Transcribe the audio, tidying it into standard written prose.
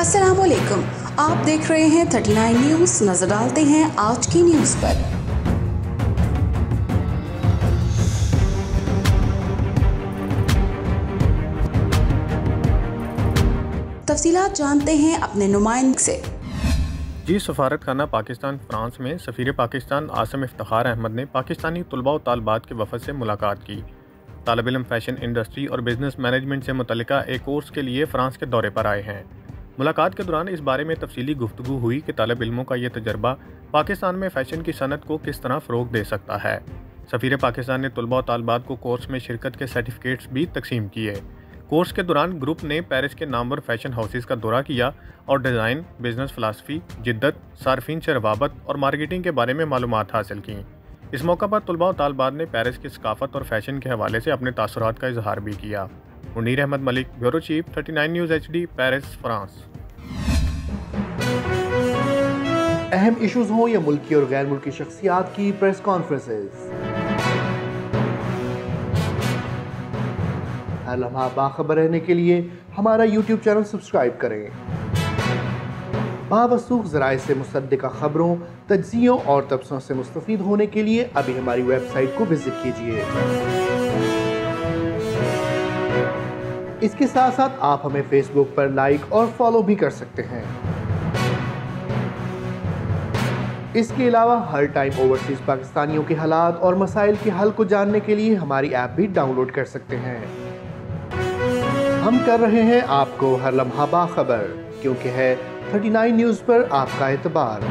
अस्सलाम वालेकुम, आप देख रहे हैं 39 न्यूज़। नजर डालते हैं आज की न्यूज़ पर। तफसीलात जानते हैं अपने नुमाइंदे से। जी, सफारत खाना पाकिस्तान फ्रांस में सफ़ीर पाकिस्तान आसिम इफ्तिखार अहमद ने पाकिस्तानी तलबा और तालबात के वफ़द से मुलाकात की। तालिब इल्म फैशन इंडस्ट्री और बिजनेस मैनेजमेंट से मुतल्लिका एक कोर्स के लिए फ़्रांस के दौरे पर आए हैं। मुलाकात के दौरान इस बारे में तफसीली गुफ्तगू हुई कि तालिब इल्मों का यह तजर्बा पाकिस्तान में फ़ैशन की सनत को किस तरह फ़रोग़ दे सकता है। सफ़ीर पाकिस्तान ने तलबा और तालबात को कोर्स में शिरकत के सर्टिफिकेट्स भी तकसीम किए। कोर्स के दौरान ग्रुप ने पेरिस के नामवर फैशन हाउसेस का दौरा किया और डिज़ाइन, बिजनेस फ़िलासफ़ी, जिद्दत, सार्फिन से रवाबत और मार्केटिंग के बारे में मालूमात हासिल की। इस मौका पर तलबा और तालबात ने पेरिस की सकाफ़त और फैशन के हवाले से अपने तासुरात का इजहार भी किया। Munir Ahmed Malik, bureau chief, 39 news HD, Paris, France. अहम इशूज़ हों या मुल्की और गैर मुल्की शख्सियात की प्रेस कॉन्फ्रेंसेस, हर लम्हा बाखबर रहने के लिए हमारा YouTube चैनल सब्सक्राइब करें। बावसूख ज़राए से मुसद्दिक़ा खबरों, तज्ज़ियों और तबसरों से मुस्तफ़ीद होने के लिए अभी हमारी वेबसाइट को विजिट कीजिए। इसके साथ साथ आप हमें फेसबुक पर लाइक और फॉलो भी कर सकते हैं। इसके अलावा हर टाइम ओवरसीज़ पाकिस्तानियों के हालात और मसाइल के हल को जानने के लिए हमारी ऐप भी डाउनलोड कर सकते हैं। हम कर रहे हैं आपको हर लम्हा बाखबर, क्योंकि है 39 न्यूज़ पर आपका एतबार।